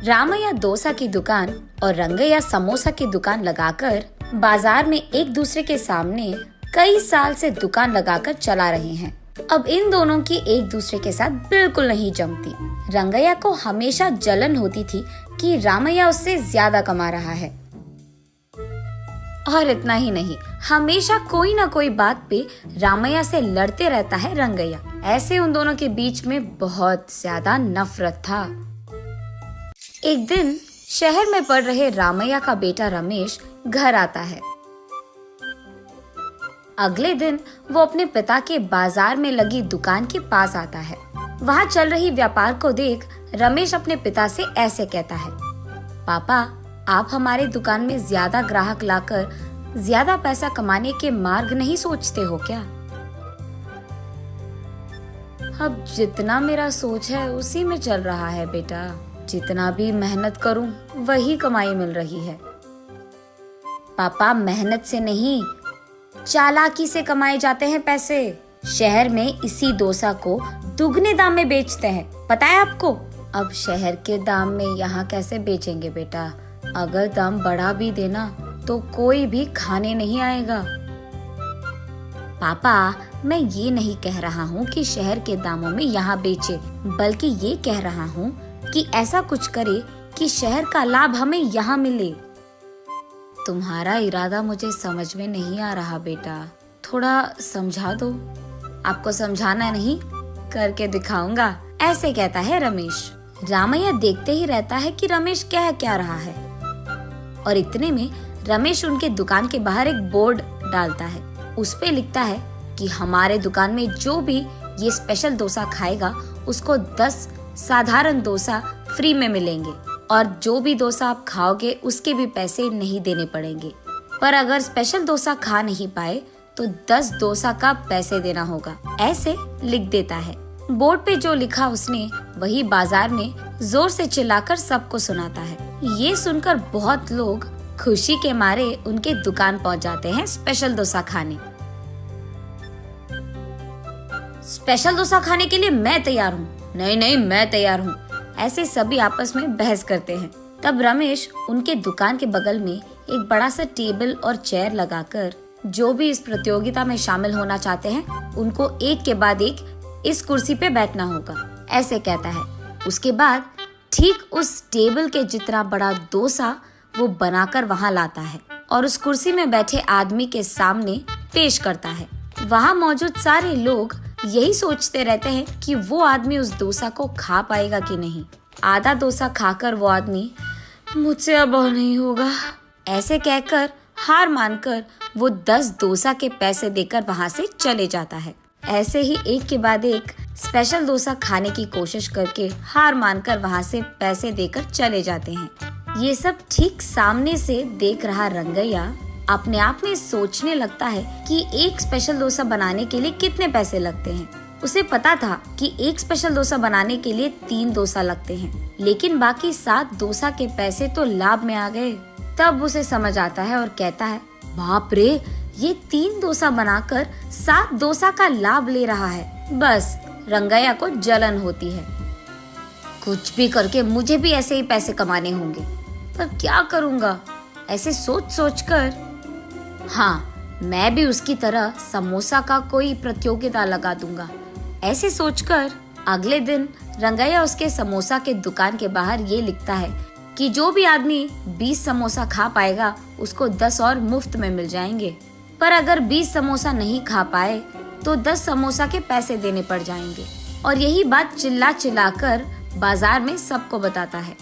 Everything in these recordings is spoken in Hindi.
रामैया डोसा की दुकान और रंगैया समोसा की दुकान लगाकर बाजार में एक दूसरे के सामने कई साल से दुकान लगाकर चला रहे हैं। अब इन दोनों की एक दूसरे के साथ बिल्कुल नहीं जमती। रंगैया को हमेशा जलन होती थी कि रामैया उससे ज्यादा कमा रहा है। और इतना ही नहीं, हमेशा कोई ना कोई बात पे रामैया से लड़ते रहता है रंगैया। ऐसे उन दोनों के बीच में बहुत ज्यादा नफरत था। एक दिन शहर में पढ़ रहे रामैया का बेटा रमेश घर आता है। अगले दिन वो अपने पिता के बाजार में लगी दुकान के पास आता है। वहाँ चल रही व्यापार को देख रमेश अपने पिता से ऐसे कहता है, पापा, आप हमारे दुकान में ज्यादा ग्राहक लाकर ज्यादा पैसा कमाने के मार्ग नहीं सोचते हो क्या? अब जितना मेरा सोच है उसी में चल रहा है बेटा। जितना भी मेहनत करूं वही कमाई मिल रही है। पापा, मेहनत से नहीं, चालाकी से कमाए जाते हैं पैसे। शहर में इसी डोसा को दुगने दाम में बेचते हैं, पता है आपको? अब शहर के दाम में यहाँ कैसे बेचेंगे बेटा? अगर दाम बढ़ा भी देना तो कोई भी खाने नहीं आएगा। पापा, मैं ये नहीं कह रहा हूँ कि शहर के दामों में यहाँ बेचे, बल्कि ये कह रहा हूँ कि ऐसा कुछ करे कि शहर का लाभ हमें यहाँ मिले। तुम्हारा इरादा मुझे समझ में नहीं आ रहा बेटा, थोड़ा समझा दो। आपको समझाना नहीं, करके दिखाऊंगा, ऐसे कहता है रमेश। रामैया देखते ही रहता है कि रमेश कह क्या रहा है। और इतने में रमेश उनके दुकान के बाहर एक बोर्ड डालता है। उस पे लिखता है कि हमारे दुकान में जो भी ये स्पेशल डोसा खाएगा उसको 10 साधारण डोसा फ्री में मिलेंगे, और जो भी डोसा आप खाओगे उसके भी पैसे नहीं देने पड़ेंगे। पर अगर स्पेशल डोसा खा नहीं पाए तो 10 डोसा का पैसे देना होगा, ऐसे लिख देता है। बोर्ड पे जो लिखा उसने वही बाजार में जोर से चिल्लाकर सबको सुनाता है। ये सुनकर बहुत लोग खुशी के मारे उनके दुकान पहुंच जाते हैं स्पेशल डोसा खाने। स्पेशल डोसा खाने के लिए मैं तैयार हूँ। नहीं नहीं, मैं तैयार हूँ। ऐसे सभी आपस में बहस करते हैं। तब रमेश उनके दुकान के बगल में एक बड़ा सा टेबल और चेयर लगाकर जो भी इस प्रतियोगिता में शामिल होना चाहते हैं उनको एक के बाद एक इस कुर्सी पे बैठना होगा, ऐसे कहता है। उसके बाद ठीक उस टेबल के जितना बड़ा डोसा वो बनाकर वहाँ लाता है और उस कुर्सी में बैठे आदमी के सामने पेश करता है। वहाँ मौजूद सारे लोग यही सोचते रहते हैं कि वो आदमी उस डोसा को खा पाएगा कि नहीं। आधा डोसा खाकर वो आदमी, मुझसे अब और नहीं होगा, ऐसे कहकर हार मानकर वो 10 डोसा के पैसे देकर वहाँ से चले जाता है। ऐसे ही एक के बाद एक स्पेशल डोसा खाने की कोशिश करके हार मानकर वहाँ से पैसे देकर चले जाते हैं। ये सब ठीक सामने से देख रहा रंगैया अपने आप में सोचने लगता है कि एक स्पेशल डोसा बनाने के लिए कितने पैसे लगते हैं। उसे पता था कि एक स्पेशल डोसा बनाने के लिए 3 डोसा लगते हैं, लेकिन बाकी 7 डोसा के पैसे तो लाभ में आ गए। तब उसे समझ आता है और कहता है, बाप रे, ये 3 डोसा बनाकर 7 डोसा का लाभ ले रहा है। बस रंगैया को जलन होती है। कुछ भी करके मुझे भी ऐसे ही पैसे कमाने होंगे, पर क्या करूँगा? ऐसे सोच सोच कर, हाँ, मैं भी उसकी तरह समोसा का कोई प्रतियोगिता लगा दूंगा, ऐसे सोचकर अगले दिन रंगैया उसके समोसा के दुकान के बाहर ये लिखता है कि जो भी आदमी 20 समोसा खा पाएगा उसको 10 और मुफ्त में मिल जाएंगे। पर अगर 20 समोसा नहीं खा पाए तो 10 समोसा के पैसे देने पड़ जाएंगे। और यही बात चिल्ला चिल्ला कर बाजार में सबको बताता है।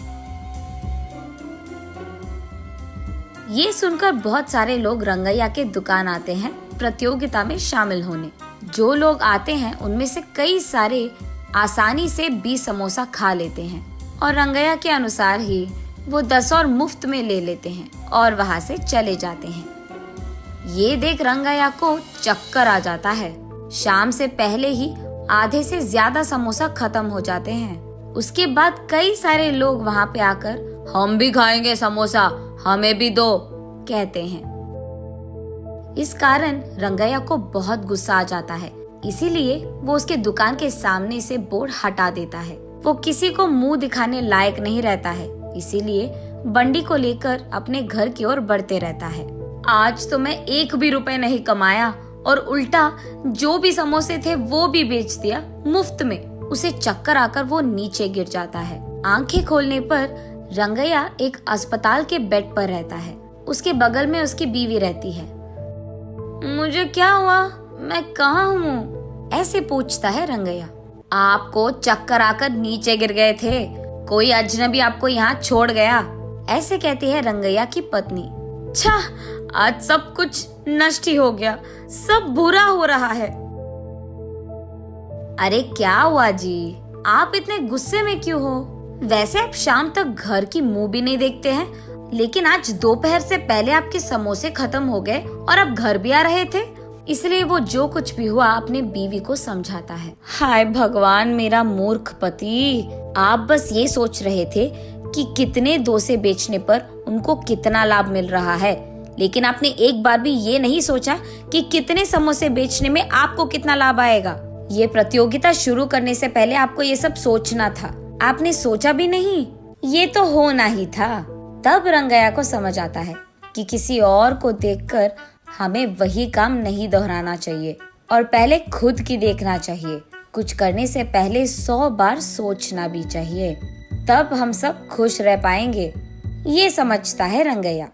ये सुनकर बहुत सारे लोग रंगैया के दुकान आते हैं प्रतियोगिता में शामिल होने। जो लोग आते हैं उनमें से कई सारे आसानी से 20 समोसा खा लेते हैं और रंगैया के अनुसार ही वो 10 और मुफ्त में ले लेते हैं और वहाँ से चले जाते हैं। ये देख रंगैया को चक्कर आ जाता है। शाम से पहले ही आधे से ज्यादा समोसा खत्म हो जाते हैं। उसके बाद कई सारे लोग वहाँ पे आकर, हम भी खाएंगे समोसा, हमें भी दो, कहते हैं। इस कारण रंगैया को बहुत गुस्सा आ जाता है, इसीलिए वो उसके दुकान के सामने से बोर्ड हटा देता है। वो किसी को मुंह दिखाने लायक नहीं रहता है, इसीलिए बंडी को लेकर अपने घर की ओर बढ़ते रहता है। आज तो मैं 1 भी रुपए नहीं कमाया और उल्टा जो भी समोसे थे वो भी बेच दिया मुफ्त में। उसे चक्कर आकर वो नीचे गिर जाता है। आंखें खोलने पर रंगैया एक अस्पताल के बेड पर रहता है। उसके बगल में उसकी बीवी रहती है। मुझे क्या हुआ? मैं कहाँ हूँ? ऐसे पूछता है रंगैया। आपको चक्कर आकर नीचे गिर गए थे, कोई अजनबी आपको यहाँ छोड़ गया, ऐसे कहती है रंगैया की पत्नी। छा, आज सब कुछ नष्ट ही हो गया, सब बुरा हो रहा है। अरे क्या हुआ जी, आप इतने गुस्से में क्यों हो? वैसे आप शाम तक घर की मुंह भी नहीं देखते हैं, लेकिन आज दोपहर से पहले आपके समोसे खत्म हो गए और आप घर भी आ रहे थे। इसलिए वो जो कुछ भी हुआ अपने बीवी को समझाता है। हाय भगवान, मेरा मूर्ख पति, आप बस ये सोच रहे थे कि कितने डोसे बेचने पर उनको कितना लाभ मिल रहा है, लेकिन आपने एक बार भी ये नहीं सोचा कि कितने समोसे बेचने में आपको कितना लाभ आएगा। ये प्रतियोगिता शुरू करने से पहले आपको ये सब सोचना था, आपने सोचा भी नहीं, ये तो होना ही था। तब रंगैया को समझ आता है कि किसी और को देखकर हमें वही काम नहीं दोहराना चाहिए और पहले खुद की देखना चाहिए। कुछ करने से पहले 100 बार सोचना भी चाहिए, तब हम सब खुश रह पाएंगे। ये समझता है रंगैया।